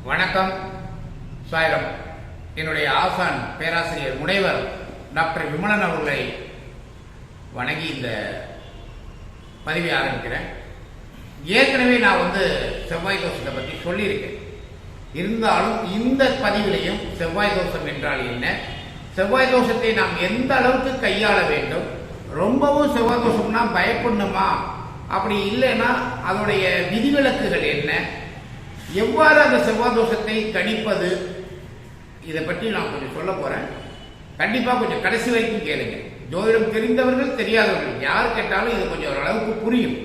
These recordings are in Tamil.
வணக்கம் சாயிரம். என்னுடைய ஆசான் பேராசிரியர் முனைவர் டாக்டர் விமலன் அவர்களை வணங்கி இந்த பதிவை ஆரம்பிக்கிறேன். ஏற்கனவே நான் செவ்வாய் தோஷத்தை பற்றி சொல்லியிருக்கேன். இருந்தாலும் இந்த பதிவிலையும் செவ்வாய் தோஷம் என்றால் என்ன, செவ்வாய் தோஷத்தை நாம் எந்த அளவுக்கு கையாள வேண்டும், ரொம்பவும் செவ்வாய் தோஷம்னா பயப்படணுமா, அப்படி இல்லைன்னா அதோடைய விதிவிலக்குகள் என்ன, எவ்வாறு அந்த செவ்வாய் தோஷத்தை கணிப்பது, இதை பற்றி நான் கொஞ்சம் சொல்ல போறேன். கண்டிப்பா கொஞ்சம் கடைசி வரைக்கும் கேளுங்க. ஜோதிடம் தெரிந்தவர்கள் தெரியாதவர்கள் யார் கேட்டாலும் இது கொஞ்சம் ஓரளவுக்கு புரியும்.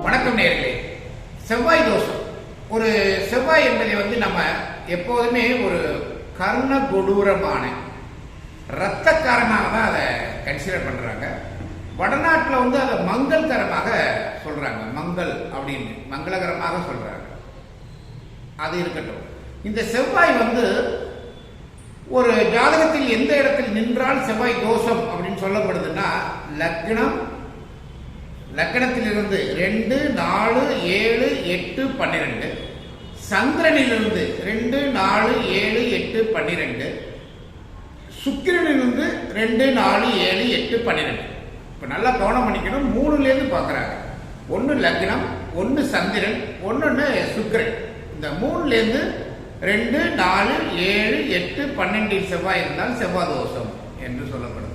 வணக்கம் நேயர்களே. செவ்வாய் தோஷம், ஒரு செவ்வாய் என்பதை நம்ம எப்போதுமே ஒரு கர்ண கொடூரமான ரத்தக்காரனாக தான் அதை கன்சிடர் பண்றாங்க. வடநாட்டில் அதை மங்கள்கரமாக சொல்றாங்க. மங்கள் அப்படின்னு மங்களகரமாக சொல்றாங்க. அது இருக்கட்டும். இந்த செவ்வாய் ஒரு ஜாதகத்தில் எந்த இடத்தில் நின்றால் செவ்வாய் தோஷம் அப்படின்னு சொல்லப்படுதுன்னா, லக்னத்திலிருந்து 2, 4, 7, 8, 12, சந்திரனிலிருந்து 2, 4, 7, 8, 12, சுக்கிரனிலிருந்து 2, 4, 7, 8, 12. இப்ப நல்லா கவனம் பண்ணிக்கணும். 3லேருந்து பார்க்கறாங்க. 1 லக்னம், 1 சந்திரன், 1 சுக்கிரன். இந்த 3லேருந்து 2, 4, 7, 8, 12 செவ்வாய் இருந்தால் செவ்வாய் தோஷம் என்று சொல்லப்படுது.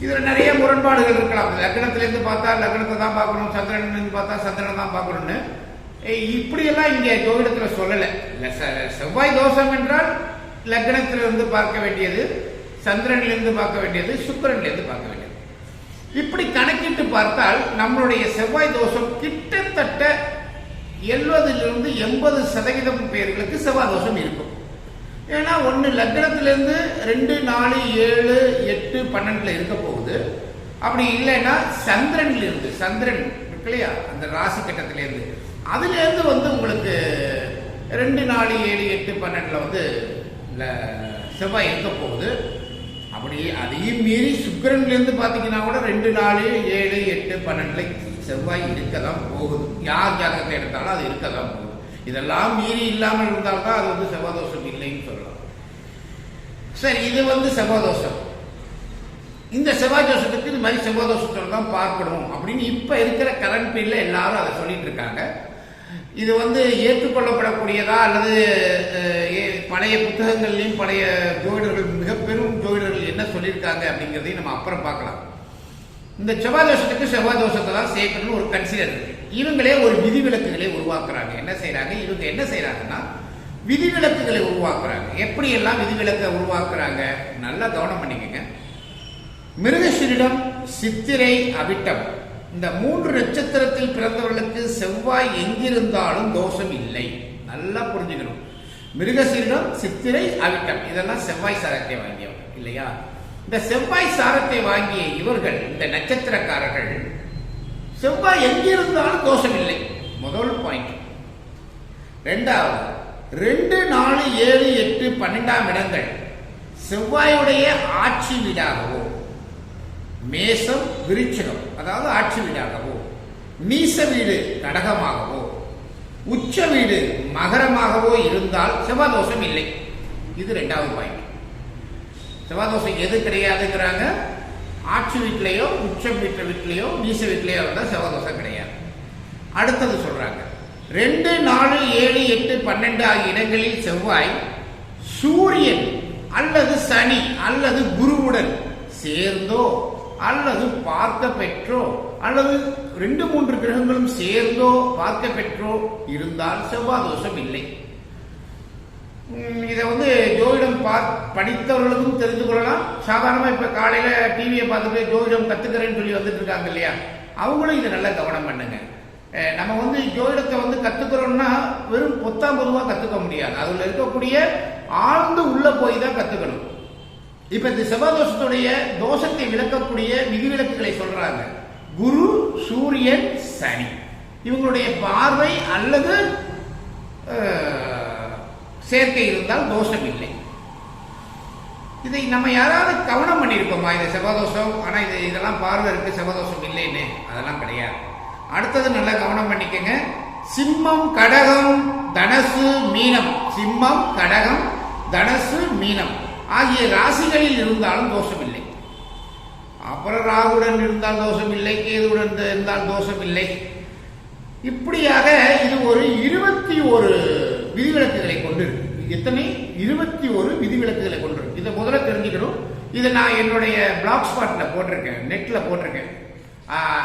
இதுல நிறைய முரண்பாடுகள் இருக்கலாம். லக்னத்திலிருந்து பார்த்தா லக்னத்தை தான் பார்க்கணும், சந்திரன் பார்த்தா சந்திரனை தான் பார்க்கணும்னு இப்படியெல்லாம் இங்க ஜோதிடத்துல சொல்லல. செவ்வாய் தோஷம் என்றால் லக்னத்திலிருந்து பார்க்க வேண்டியது, சந்திரனிலிருந்து பார்க்க வேண்டியது, சுக்கிரனிலிருந்து பார்க்க வேண்டியது. இப்படி கணக்கிட்டு பார்த்தால் நம்மளுடைய செவ்வாய் தோஷம் கிட்டத்தட்ட 70லிருந்து 80% பேர்களுக்கு செவ்வாய் தோஷம் இருக்கும். ஏன்னா 1 லக்னத்திலிருந்து 2, 4, 7, 8, 12 இருக்க போகுது. அப்படி இல்லைன்னா சந்திரனிலிருந்து, சந்திரன் இருக்கு இல்லையா, அந்த ராசி கட்டத்திலிருந்து, அதுல இருந்து உங்களுக்கு 2, 4, 7, 8, 12 செவ்வாய் இருக்க போகுது. அப்படி அதையும் மீறி சுக்கிரன்லேருந்து பார்த்தீங்கன்னா கூட 2, 4, 7, 8, 12 செவ்வாய் இருக்கதான் போகுது. யார் ஜாதகத்தை எடுத்தாலும் அது இருக்கதான் போகுது. இதெல்லாம் மீறி இல்லாமல் இருந்தால்தான் அது செவ்வாய் தோஷம் இல்லைன்னு சொல்லலாம். சரி, இது செவ்வாய் தோஷம். இந்த செவ்வாய் தோஷத்துக்கு இது மாதிரி செவ்வாய் தோஷத்தோட தான் பார்க்கணும் அப்படின்னு இப்ப இருக்கிற கரண்ட் பீரியட்ல எல்லாரும் அதை சொல்லிட்டு இருக்காங்க. இது ஏற்றுக்கொள்ளப்படக்கூடியதா அல்லது பழைய புத்தகங்கள்லையும் பழைய ஜோதிடர்கள், மிக பெரும் ஜோதிடர்கள் என்ன சொல்லியிருக்காங்க அப்படிங்கிறதையும் நம்ம அப்புறம் பார்க்கலாம். இந்த செவ்வாய் தோஷத்துக்கு செவ்வாய் தோஷத்தை தான் சேர்க்கணும்னு ஒரு கன்சிடர் இருக்கு. இவங்களே ஒரு விதிவிலக்குகளை உருவாக்குறாங்க. இவங்க என்ன செய்யறாங்கன்னா விதிவிலக்குகளை உருவாக்குறாங்க. எப்படி எல்லாம் விதிவிலக்கை உருவாக்குறாங்க நல்லா கவனம் பண்ணிக்கங்க. மிருகசீரிடம், சித்திரை, அவிட்டம் இந்த 3 நட்சத்திரத்தில் பிறந்தவர்களுக்கு செவ்வாய் எங்கிருந்தாலும் தோஷம் இல்லை. நல்லா புரிஞ்சுக்கணும். மிருகசீரிடம், சித்திரை, அவிட்டம் இதெல்லாம் செவ்வாய் சாரத்தை வாங்கியவங்க இல்லையா? இந்த செவ்வாய் சாரத்தை வாங்கிய இவர்கள், இந்த நட்சத்திரக்காரர்கள், செவ்வாய் எங்கிருந்தாலும் தோஷம் இல்லை. முதல் பாயிண்ட். 2வது, 2, 4, 7, 8, 12 இடங்கள் செவ்வாயுடைய ஆட்சி வீடாகவோ, மேசம், விருச்சிகம் அதாவது ஆட்சி வீடாகவோ, நீச வீடு கடகமாகவோ, உச்ச வீடு மகரமாகவோ இருந்தால் செவ்வாய் தோஷம் இல்லை. இது 2வது பாயிண்ட். செவ்வாய் தோஷம் எது கிடையாதுங்கிறாங்க? ஆட்சி வீட்டிலேயோ, உச்சம் வீட்டிலேயோ, நீச வீட்டிலேயோ இருந்தால் செவ்வாய் தோஷம் கிடையாது. அடுத்தது சொல்றாங்க, 2, 4, 7, 8, 12 ஆகிய இடங்களில் செவ்வாய் சூரியன் அல்லது சனி அல்லது குருவுடன் சேர்ந்தோ அல்லது பார்க்க பெற்றோ அல்லது 2, 3 கிரகங்களும் சேர்ந்தோ பார்க்க பெற்றோ இருந்தால் செவ்வாய் தோஷம் இல்லை. இதை ஜோதிடம் படித்தவர்களுக்கும் தெரிந்து கொள்ளலாம். சாதாரணமா இப்ப காலையில டிவியை பார்த்துட்டு ஜோதிடம் கத்துக்கிறேன்னு சொல்லி வந்துட்டு இருக்காங்க இல்லையா, அவங்களும் இதை நல்லா கவனம் பண்ணுங்க. நம்ம ஜோதிடத்தை கத்துக்கிறோம்னா வெறும் பொத்தாம் பொதுவா கத்துக்க முடியாது. அதுல இருக்கக்கூடிய ஆழ்ந்து உள்ள போய் தான் கத்துக்கணும். இப்ப இந்த செவ்வாய் தோஷத்துடைய தோஷத்தை விளக்கக்கூடிய விதிவிலக்குகளை சொல்றாங்க. குரு, சூரியன், சனி இவங்களுடைய பார்வை அல்லது சேர்க்கை இருந்தால் தோஷம் இல்லை. இதை நம்ம யாராவது கவனம் பண்ணியிருக்கோமா? இது செவ்வாதோஷம், ஆனால் இதெல்லாம் பார்வை இருக்கு, செவ்வாதோஷம் இல்லைன்னு அதெல்லாம் கிடையாது. அடுத்தது நல்லா கவனம் பண்ணிக்கங்க. சிம்மம், கடகம், தனுசு, மீனம். சிம்மம், கடகம், தனுசு, மீனம் ஆகிய ராசிகளில் இருந்தாலும் தோஷம் இல்லை. அப்புறம் ராகுடன் இருந்தால் தோஷம் இல்லை, கேதுவுடன் இருந்தால் தோஷம் இல்லை. இப்படியாக இது ஒரு 21 விதிவிலக்குகளை கொண்டிருக்கு. எத்தனை? 21 விதிவிலக்குகளை கொண்டிருக்கு. இதை முதல்ல தெரிஞ்சுக்கணும். இதை நான் என்னுடைய பிளாக் ஸ்பாட்ல போட்டிருக்கேன், நெட்ல போட்டிருக்கேன்.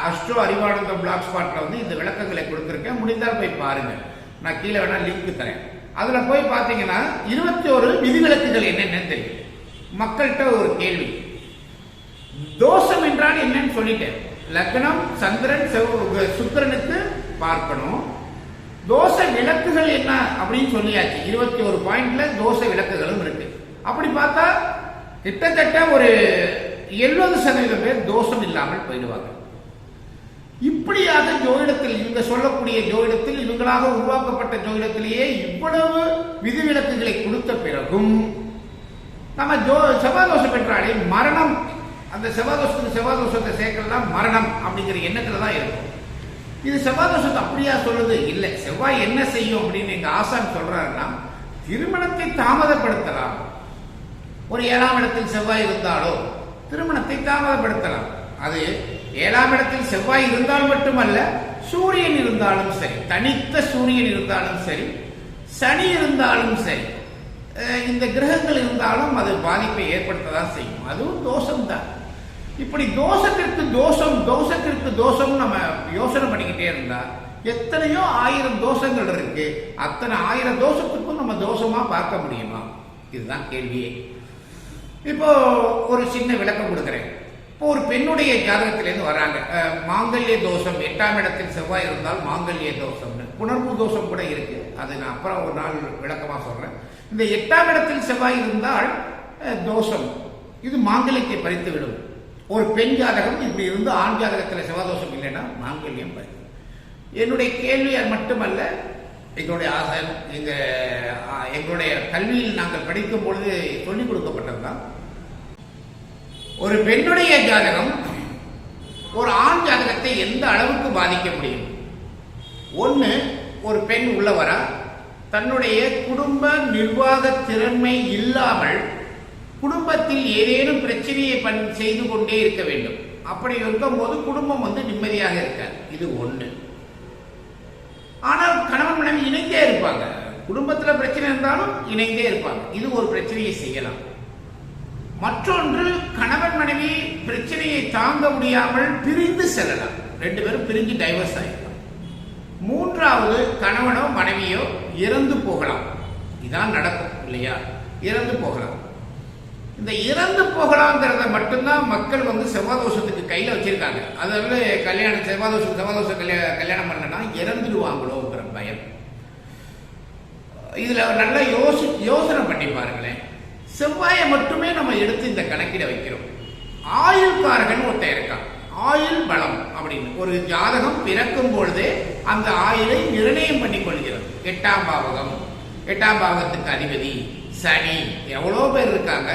அஸ்ட்ரோ அறிவானந்தம் பிளாக் ஸ்பாட்ல வந்து இந்த விளக்கங்களை கொடுத்துருக்கேன். முடிந்தால் போய் பாருங்க. நான் கீழே வேணா லிங்க் தரேன். அதுல போய் பார்த்தீங்கன்னா 21 விதிவிலக்குகள் என்னென்னு தெரியும். மக்கள்கிட்ட ஒரு கேள்வி, தோஷம் என்றால் என்னன்னு சொல்லிட்டேன். லக்னம், சந்திரன், சுக்கிரனுக்கு பார்க்கணும். தோஷ விளக்குகள் என்ன அப்படின்னு சொல்லியாச்சு. 21 பாயிண்ட்ல தோஷ விளக்குகளும் இருக்கு. அப்படி பார்த்தா கிட்டத்தட்ட ஒரு 70% பேர் தோஷம் இல்லாமல் போயிடுவாங்க. இப்படியாக ஜோதிடத்தில், இவங்க சொல்லக்கூடிய ஜோதிடத்தில், இவங்களாக உருவாக்கப்பட்ட ஜோதிடத்திலேயே இவ்வளவு விதிவிலக்குகளை கொடுத்த பிறகும் நம்ம செவ்வாதோஷம் என்றாலே மரணம், அந்த செவ்வாதோஷத்தை சேர்க்கலாம் மரணம் அப்படிங்கிற எண்ணத்துல தான் இருக்கும். இது செவ்வாதோஷத்தை அப்படியா சொல்லுது? இல்லை. செவ்வாய் என்ன செய்யும் அப்படின்னு எங்க ஆசான் சொல்றாருன்னா, திருமணத்தை தாமதப்படுத்தலாம். ஒரு 7ஆம் இடத்தில் செவ்வாய் இருந்தாலோ திருமணத்தை தாமதப்படுத்தலாம். அது 7ஆம் இடத்தில் செவ்வாய் இருந்தால் மட்டுமல்ல, சூரியன் இருந்தாலும் சரி, தனித்த சூரியன் இருந்தாலும் சரி, சனி இருந்தாலும் சரி, இந்த கிரகங்கள் இருந்தாலும் அது பாதிப்பை ஏற்படுத்ததான் செய்யும். அதுவும் தோஷம்தான். இப்படி தோஷத்திற்கு தோஷம் நம்ம யோசனை பண்ணிக்கிட்டே இருந்தா எத்தனையோ 1000 தோஷங்கள் இருக்கு. அத்தனை 1000 தோஷத்துக்கும் நம்ம தோஷமா பார்க்க முடியுமா? இதுதான் கேள்வியே. இப்போ ஒரு சின்ன விளக்கம் கொடுக்குறேன். இப்போ ஒரு பெண்ணுடைய ஜாதகத்திலேருந்து வராங்க, மாங்கல்ய தோஷம், 8ஆம் இடத்தில் செவ்வாய் இருந்தால் மாங்கல்ய தோஷம்னு. புணர்வு தோஷம் கூட இருக்கு. அது நான் அப்புறம் ஒரு நாள் விளக்கமா சொல்றேன். இந்த 8ஆம் இடத்தில் செவ்வாய் இருந்தால் தோஷம், இது மாங்கல்யத்தை பறித்து விடும். ஒரு பெண் ஜாதகம் இப்படி இருந்து ஆண் ஜாதகத்தில் செவ்வாதோஷம் இல்லைன்னா மாங்கல்யம் பறித்து. என்னுடைய கேள்வி அது மட்டுமல்ல, எங்களுடைய ஆசான் எங்களுடைய கல்வியில் நாங்கள் படிக்கும் பொழுது சொல்லிக் கொடுக்கப்பட்டதுதான். ஒரு பெண்ணுடைய ஜாதகம் ஒரு ஆண் ஜாதகத்தை எந்த அளவுக்கு பாதிக்க முடியும்? ஒன்று, ஒரு பெண் உள்ளவரா தன்னுடைய குடும்ப நிர்வாக திறமை இல்லாமல் குடும்பத்தில் ஏதேனும் பிரச்சனையை செய்து கொண்டே இருக்க வேண்டும். அப்படி இருக்கும் போது குடும்பம் வந்து நிம்மதியாக இருக்காது. இது ஒன்று. ஆனால் கணவன் மனைவி இணைந்தே இருப்பாங்க. குடும்பத்தில் பிரச்சனை இருந்தாலும் இணைந்தே இருப்பாங்க. இது ஒரு பிரச்சனையை செய்யலாம். மற்றொன்று, கணவன் மனைவி பிரச்சனையை தாங்க முடியாமல் பிரிந்து செல்லலாம். 2 பேரும் பிரிஞ்சு டைவர்ஸ் ஆகிடலாம். மூன்றாவது, கணவனோ மனைவியோ இறந்து போகலாம். இதான் நடக்கும் இல்லையா? இறந்து போகலாம். இந்த இறந்து போகலாங்கிறத மட்டும்தான் மக்கள் வந்து செவ்வாதோஷத்துக்கு கையில வச்சிருக்காங்க. அதாவது கல்யாணம் செவ்வாதோஷம் கல்யாணம் பண்ணனா இறந்துடுவாங்களோங்கிற பயம். இதுல நல்லா யோசனை பண்ணி பாருங்களேன். செவ்வாயை மட்டுமே நம்ம எடுத்து இந்த கணக்கிட வைக்கிறோம். ஆயுள்காரகன் ஒருத்தன் இருக்கான், ஆயுள் பலம் அப்படின்னு. ஒரு ஜாதகம் பிறக்கும் பொழுதே அந்த ஆயுளை நிர்ணயம் பண்ணி கொள்கிறது. 8ஆம் பாவகம், 8ஆம் பாவகத்துக்கு அதிபதி சனி. எவ்வளோ பேர் இருக்காங்க.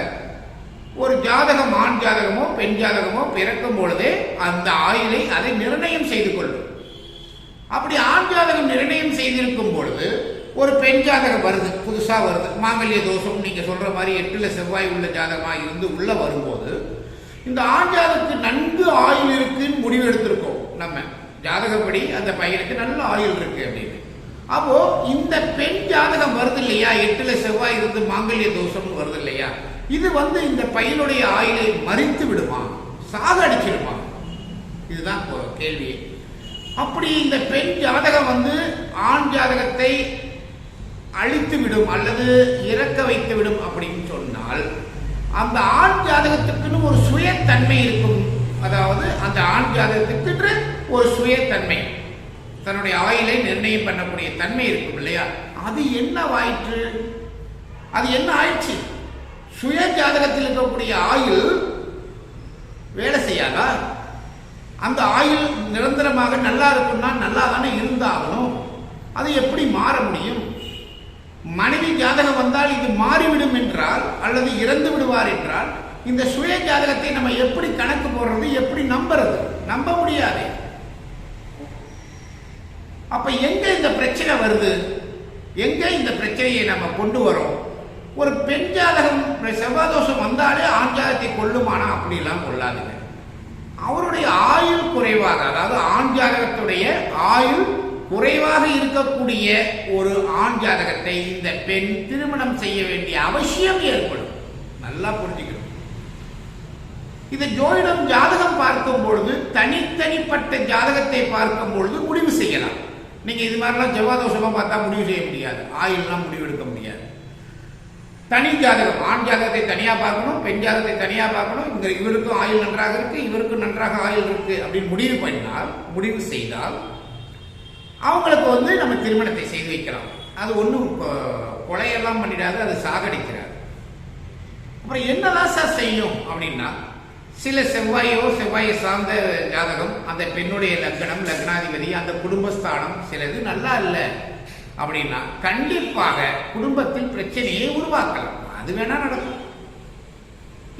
ஒரு ஜாதகம், ஆண் ஜாதகமோ பெண் ஜாதகமோ பிறக்கும் பொழுதே அந்த ஆயுளை அதை நிர்ணயம் செய்து கொள்ளும். அப்படி ஆண் ஜாதகம் நிர்ணயம் செய்திருக்கும் பொழுது ஒரு பெண் ஜாதகம் வருது, புதுசா வருது, மாங்கல்ய தோஷம் நீங்க சொல்ற மாதிரி 8ல செவ்வாய் உள்ள ஜாதகமா இருந்து உள்ள வரும்போது இந்த ஆண் ஜாதகத்துக்கு நன்கு ஆயுள் இருக்குன்னு முடிவு எடுத்திருக்கோம். நம்ம ஜாதகப்படி அந்த பையனுக்கு நல்ல ஆயுள் இருக்கு அப்படின்னு. அப்போ இந்த பெண் ஜாதகம் வருது இல்லையா, 8ல செவ்வாய் இருந்து மாங்கல்ய தோஷம் வருது இல்லையா, இது வந்து இந்த பையனுடைய ஆயுளை மறித்து விடுமா, சாகடிச்சிடுமா? இதுதான் கேள்வி. அப்படி இந்த பெண் ஜாதகம் வந்து ஆண் ஜாதகத்தை அழித்து விடும் அல்லது இறக்க வைத்து விடும் அப்படின்னு சொன்னால் அந்த ஆண் ஜாதகத்துக்குன்னு ஒரு சுயத்தன்மை இருக்கும். அதாவது அந்த ஆண் ஜாதகத்துக்கு ஒரு சுயத்தன்மை, தன்னுடைய ஆயுளை நிர்ணயம் பண்ணக்கூடிய தன்மை இருக்கும் இல்லையா? அது என்னவாயிற்று? அது என்ன ஆயிடுச்சு? சுய ஜாதகத்தில் இருக்கக்கூடிய ஆயுள் வேலை செய்யாதா? அந்த ஆயுள் நிரந்தரமாக நல்லா இருக்கும்னா நல்லா தானே இருந்தாகணும். அது எப்படி மாற முடியும்? மனைவி ஜாதகம் வந்தால் இது மாறிவிடும் என்றால் அல்லது இறந்து விடுவார் என்றால் இந்த சுய ஜாதகத்தை நம்ம எப்படி கணக்கு போடுறது, எப்படி நம்புறது? நம்ப முடியாது. அப்ப எங்க இந்த பிரச்சனை வருது? எங்க இந்த பிரச்சனையை நம்ம கொண்டு வரோம்? ஒரு பெண் ஜாதகம் செவ்வாதோஷம் வந்தாலே ஆண் ஜாதகத்தை கொள்ளுமானா? அப்படிலாம் கொள்ளாதுங்க. அவருடைய ஆயுள் குறைவாக, அதாவது ஆண் ஜாதகத்துடைய ஆயுள் குறைவாக இருக்கக்கூடிய ஒரு ஆண் ஜாதகத்தை இந்த பெண் திருமணம் செய்ய வேண்டிய அவசியம் ஏற்படும். நல்லா புரிஞ்சுக்கணும். இது ஜோதிடம் ஜாதகம் பார்க்கும் பொழுது தனித்தனிப்பட்ட ஜாதகத்தை பார்க்கும் பொழுது முடிவு செய்யலாம். நீங்க இது மாதிரிலாம் செவ்வாதோஷமா பார்த்தா முடிவு செய்ய முடியாது, ஆயுள்லாம் முடிவு எடுக்க முடியாது. தனி ஜாதகம், ஆண் ஜாதகத்தை தனியா பார்க்கணும், பெண் ஜாதகத்தை தனியா பார்க்கணும். இங்க இவருக்கும் ஆயுள் நன்றாக இருக்கு, இவருக்கும் நன்றாக ஆயுள் இருக்கு அப்படின்னு முடிவு செய்தால் அவங்களுக்கு நம்ம திருமணத்தை செய்து வைக்கலாம். அது ஒன்றும் கொலையெல்லாம் பண்ணிடாது, அது சாகடிக்கிறார். அப்புறம் என்னதான் சார் செய்யும் அப்படின்னா, சில செவ்வாயை சார்ந்த ஜாதகம், அந்த பெண்ணுடைய லக்னம், லக்னாதிபதி, அந்த குடும்பஸ்தானம் சிலது நல்லா இல்லை அப்படின்னா கண்டிப்பாக குடும்பத்தில் பிரச்சனையை உருவாக்கலாம். அது வேணா நடக்கும்.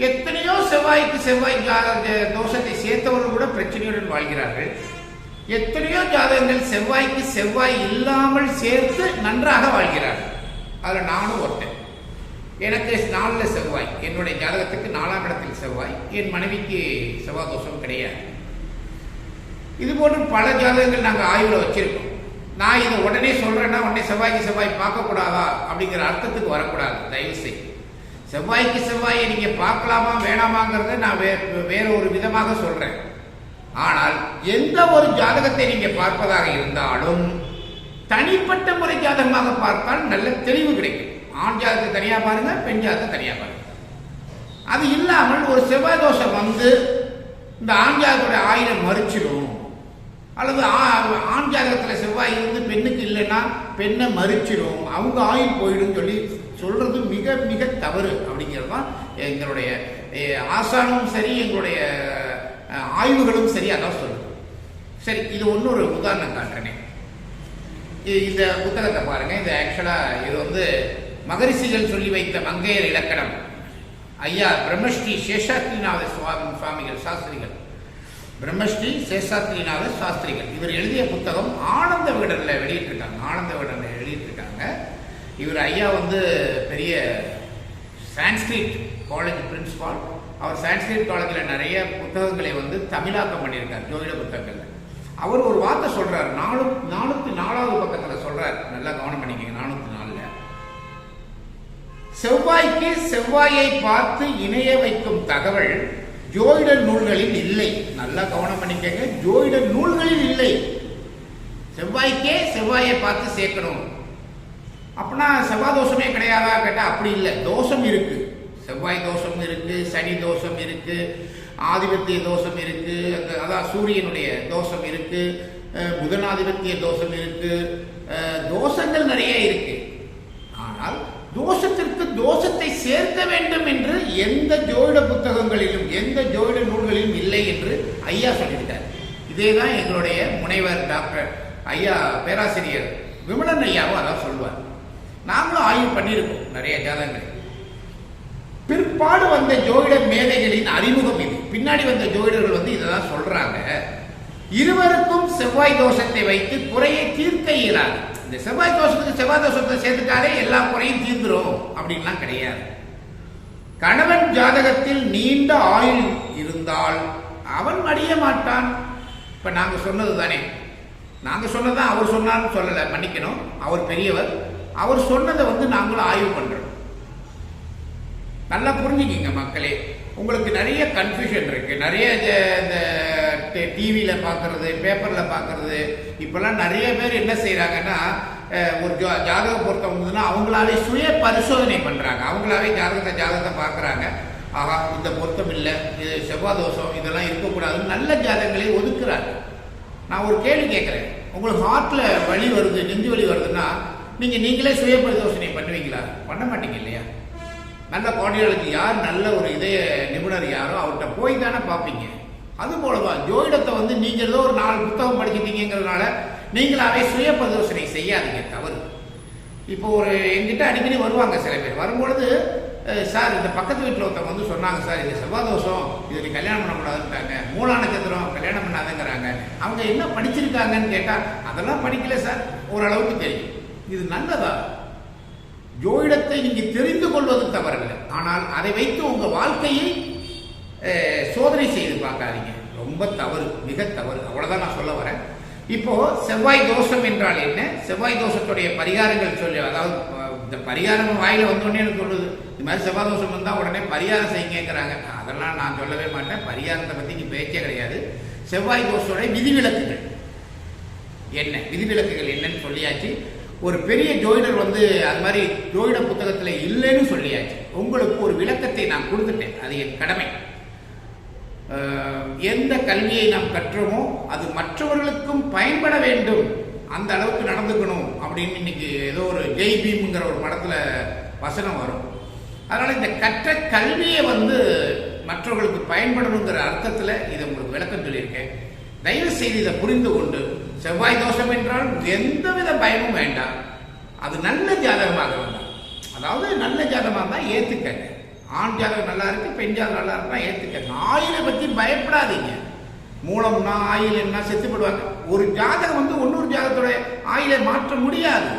எத்தனையோ செவ்வாய்க்கு செவ்வாய் தோஷத்தை சேர்த்தவர்கள் கூட பிரச்சனையுடன் வாழ்கிறார்கள். எத்தனையோ ஜாதகங்கள் செவ்வாய்க்கு செவ்வாய் இல்லாமல் சேர்த்து நன்றாக வாழ்கிறார்கள். அதில் நானும் ஒருத்தன். எனக்கு 4ல் செவ்வாய், என்னுடைய ஜாதகத்துக்கு 4ஆம் இடத்தில் செவ்வாய், என் மனைவிக்கு செவ்வாய் தோஷம் கிடையாது. இது போன்று பல ஜாதகங்கள் நாங்கள் ஆய்வில் வச்சிருக்கோம். நான் இதை உடனே சொல்றேன்னா உடனே செவ்வாய்க்கு செவ்வாய் பார்க்கக்கூடாதா அப்படிங்கிற அர்த்தத்துக்கு வரக்கூடாது. தயவு செய்து செவ்வாய்க்கு செவ்வாயை நீங்க பார்க்கலாமா வேணாமாங்கிறத நான் வேற ஒரு விதமாக சொல்றேன். ஆனால் எந்த ஒரு ஜாதகத்தை நீங்க பார்ப்பதாக இருந்தாலும் தனிப்பட்ட முறை ஜாதகமாக பார்த்தால் நல்ல தெளிவு கிடைக்கும். ஆண் ஜாதகத்தை தனியா பாருங்க, பெண் ஜாதகத்தை தனியா பாருங்க. அது இல்லாமல் ஒரு செவ்வாய் தோஷம் இந்த ஆண் ஜாதகத்துடைய ஆயுளை மறுச்சிடும், அல்லது ஆண் ஜாதகத்தில் செவ்வாய் பெண்ணுக்கு இல்லைன்னா பெண்ணை மறுச்சிடும், அவங்க ஆயுள் போயிடும் சொல்றது மிக மிக தவறு. அப்படிங்கிறது தான் எங்களுடைய ஆசானமும் சரி, எங்களுடைய ஆய்வுகளும் சரி அதான் சொல்லுது. சரி, இது ஒரு உதாரணம் காட்டுறேன். இந்த புத்தகத்தை பாருங்க. இது ஆக்சுவலா இது மகரிஷிகள் சொல்லி வைத்த மங்கையர் இலக்கணம். ஐயா பிரம்மஸ்ரீ சேஷாத்ரிநாத சுவாமிகள் சாஸ்திரிகள், பிரம்மஸ்ரீ சேஷாத்ரிநாத சாஸ்திரிகள் இவர் எழுதிய புத்தகம் ஆனந்த விகடன்ல வெளியிட்டிருக்காங்க. இவர் ஐயா பெரிய சான்ஸ்கிரிட் காலேஜ் பிரின்சிபால். அவர் சான்ஸ்கிரிட் காலேஜில் நிறைய புத்தகங்களை தமிழாக்கம் பண்ணியிருக்கார், ஜோதிட புத்தகங்கள்ல. அவர் ஒரு வார்த்தை சொல்றாரு, 404வது பக்கத்தில் சொல்றாரு. நல்லா கவனம் பண்ணிக்கங்க. 404ல் செவ்வாய்க்கு செவ்வாயை பார்த்து இணைய வைக்கும் தகவல் ஜோதிட நூல்களில் இல்லை. நல்லா கவனம் பண்ணிக்கங்க, ஜோதிட நூல்களில் இல்லை. செவ்வாய்க்கே செவ்வாயை பார்த்து சேர்க்கணும் அப்படின்னா செவ்வாய் தோஷமே கிடையாதா கேட்டா அப்படி இல்லை. தோஷம் இருக்கு, செவ்வாய் தோஷம் இருக்கு, சனி தோஷம் இருக்கு, ஆதிபத்திய தோஷம் இருக்கு, அதான் சூரியனுடைய தோஷம் இருக்கு, புதனாதிபத்திய தோஷம் இருக்கு, தோஷங்கள் நிறைய இருக்கு. ஆனால் தோஷத்திற்கு தோஷத்தை சேர்க்க வேண்டும் என்று எந்த ஜோதிட புத்தகங்களிலும் எந்த ஜோதிட நூல்களிலும் இல்லை என்று ஐயா சொல்லியிருக்கார். இதேதான் எங்களுடைய முனைவர் டாக்டர் ஐயா பேராசிரியர் விமலன் ஐயாவும் அதான் சொல்வார். நாங்களும் ஆய்வு பண்ணியிருக்கோம் நிறைய ஜாதகங்கள். பிற்பாடு வந்த ஜோதிட மேதைகளின் அறிமுகம் இது. பின்னாடி வந்த ஜோதிடர்கள் இதைதான் சொல்றாங்க. இருவருக்கும் செவ்வாய் தோஷத்தை வைத்து குறையை தீர்க்க இயலாது. இந்த செவ்வாய் தோஷத்துக்கு செவ்வாய் தோஷத்தை சேர்த்துட்டாலே எல்லா குறையும் தீர்ந்துரும் அப்படின்லாம் கிடையாது. கணவன் ஜாதகத்தில் நீண்ட ஆயுள் இருந்தால் அவன் மடிய மாட்டான். இப்ப நாங்க சொன்னது தானே, நாங்க சொன்னதான் அவர் சொன்னான்னு சொல்லல, மன்னிக்கணும். அவர் பெரியவர், அவர் சொன்னதை நாங்களும் ஆய்வு பண்றோம். நல்லா புரிஞ்சுக்கிங்க மக்களே. உங்களுக்கு நிறைய கன்ஃபியூஷன் இருக்கு. நிறைய இந்த டிவியில பாக்குறது, பேப்பர்ல பாக்குறது, இப்பெல்லாம் நிறைய பேர் என்ன செய்யறாங்கன்னா, ஒரு ஜாதக பொருத்தம் வந்ததுன்னா அவங்களாவே சுய பரிசோதனை பண்றாங்க. அவங்களாவே ஜாதகத்தை பார்க்கறாங்க. ஆகா, இந்த பொருத்தம் இல்லை, இது செவ்வாய் தோஷம், இதெல்லாம் இருக்கக்கூடாதுன்னு நல்ல ஜாதகங்களை ஒதுக்குறாங்க. நான் ஒரு கேள்வி கேட்கிறேன். உங்களுக்கு ஹார்ட்ல வலி வருது, நெஞ்சு வலி வருதுன்னா நீங்களே சுய பரிசோதனை பண்ணுவீங்களா? பண்ண மாட்டீங்க இல்லையா? நல்ல கார்டியாலஜி யார், நல்ல ஒரு இதய நிபுணர் யாரோ அவர்கிட்ட போய் தானே பார்ப்பீங்க. அது போலதான் ஜோதிடத்தை நீங்க ஏதோ ஒரு 4 புத்தகம் படிச்சிட்டீங்கிறதுனால நீங்களாவே சுய பரிசோதனை செய்யாதீங்க, தவறு. இப்போ ஒரு எங்கிட்ட அடிக்கடி வருவாங்க சில பேர். வரும்பொழுது சார் இந்த பக்கத்து வீட்டில் ஒருத்தவங்க வந்து சொன்னாங்க சார், இது செவ்வாய் தோஷம், இது நீ கல்யாணம் பண்ணக்கூடாதுன்ட்டாங்க, மூல நட்சத்திரம் கல்யாணம் பண்ணாதங்கிறாங்க. அவங்க என்ன படிச்சிருக்காங்கன்னு கேட்டால் அதெல்லாம் படிக்கல சார், ஓரளவுக்கு தெரியும். இது நல்லதா? ஜோதிடத்தை நீங்க தெரிந்து கொள்வது தவறில்லை, ஆனால் அதை வைத்து உங்க வாழ்க்கையை சோதனை செய்து பார்க்காதீங்க. ரொம்ப தவறு, மிக தவறு. அவ்வளவுதான் நான் சொல்ல வரேன். இப்போ செவ்வாய் தோஷம் என்றால் என்ன, செவ்வாய் தோஷத்துடைய பரிகாரங்கள் சொல்லி, அதாவது இந்த பரிகாரம் வாயில வந்தோடனே எனக்கு சொல்லுது, இது மாதிரி செவ்வாய் தோஷம் வந்தால் உடனே பரிகாரம் செய்யுங்கிறாங்க. அதெல்லாம் நான் சொல்லவே மாட்டேன். பரிகாரத்தை பற்றி இங்கே பேச்சே கிடையாது. செவ்வாய் தோஷத்துடைய விதிவிலக்குகள் என்ன, விதிவிலக்குகள் என்னன்னு சொல்லியாச்சு. ஒரு பெரிய ஜோதிடர் வந்து அது மாதிரி ஜோதிட புத்தகத்தில் இல்லைன்னு சொல்லியாச்சு. உங்களுக்கு ஒரு விளக்கத்தை நான் கொடுத்துட்டேன், அது என் கடமை. எந்த கல்வியை நாம் கற்றோமோ அது மற்றவர்களுக்கும் பயன்பட வேண்டும், அந்த அளவுக்கு நடந்துக்கணும் அப்படின்னு இன்னைக்கு ஏதோ ஒரு ஜெய் பீம்ங்கிற ஒரு படத்துல வசனம் வரும். அதனால இந்த கற்ற கல்வியை வந்து மற்றவர்களுக்கு பயன்படணுங்கிற அர்த்தத்தில் இதை உங்களுக்கு விளக்கம் சொல்லியிருக்கேன். தயவு செய்து இதை புரிந்து கொண்டு, செவ்வாய் தோஷம் என்றால் எந்தவித பயமும் வேண்டாம். அது நல்ல ஜாதகமாக வேண்டாம், அதாவது நல்ல ஜாதகமாக தான் ஏற்றுக்கங்க. ஆண் ஜாதகம் நல்லா இருக்கு, பெண் ஜாதகம் நல்லா இருக்கா ஏற்றுக்கங்க. ஆயிலை பற்றி பயப்படாதீங்க. மூலம்னா ஆயில் என்ன செத்துப்படுவாங்க. ஒரு ஜாதகம் வந்து இன்னொரு ஜாதகத்தோட ஆயிலை மாற்ற முடியாது.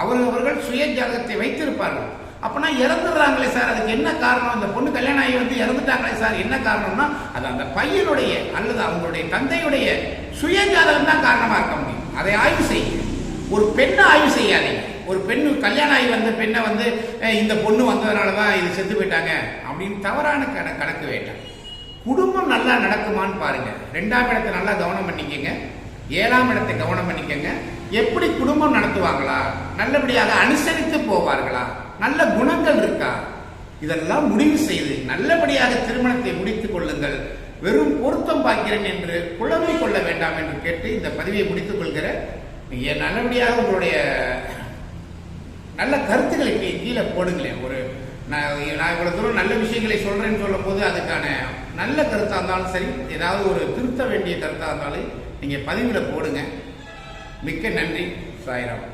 அவர்கள் சுய ஜாதகத்தை வைத்திருப்பார்கள். அப்பனா இறந்துடுறாங்களே சார், அதுக்கு என்ன காரணம்? அந்த பொண்ணு கல்யாணம் ஆகி வந்து இறந்துட்டாங்களே சார், என்ன காரணம்னா அது அந்த பையனுடைய அல்லது அவங்களுடைய தந்தையுடைய சுய ஜாதகம் தான் காரணமா இருக்க முடியும். அதை ஆய்வு செய்யுங்க. ஒரு பெண்ணை ஆய்வு செய்யாதீங்க. ஒரு பெண்ணு கல்யாணம் ஆகி வந்த பெண்ணை வந்து இந்த பொண்ணு வந்ததுனால தான் இது செத்து போயிட்டாங்க அப்படின்னு தவறான கணக்கு வேண்டாம். குடும்பம் நல்லா நடக்குமான்னு பாருங்க. 2ஆம் இடத்தை நல்லா கவனம் பண்ணிக்கங்க, 7ஆம் இடத்தை கவனம் பண்ணிக்கங்க. எப்படி குடும்பம் நடத்துவாங்களா, நல்லபடியாக அனுசரித்து போவார்களா, நல்ல குணங்கள் இருக்கா, இதெல்லாம் முடிவு செய்து நல்லபடியாக திருமணத்தை முடித்துக் கொள்ளுங்கள். வெறும் பொருத்தம் பார்க்கிறேன் என்று குழம்பிக் கொள்ள வேண்டாம் என்று கேட்டு இந்த பதிவை முடித்துக் கொள்கிறேன். நல்லபடியாக உங்களுடைய நல்ல கருத்துக்களை கீழே போடுங்களேன். ஒரு நான் இவ்வளவு தூரம் நல்ல விஷயங்களை சொல்றேன்னு சொல்லும் போது அதுக்கான நல்ல கருத்தா இருந்தாலும் சரி, ஏதாவது ஒரு திருத்த வேண்டிய கருத்தா இருந்தாலும் நீங்க பதிவுல போடுங்க. மிக்க நன்றி. சாய்ராம்.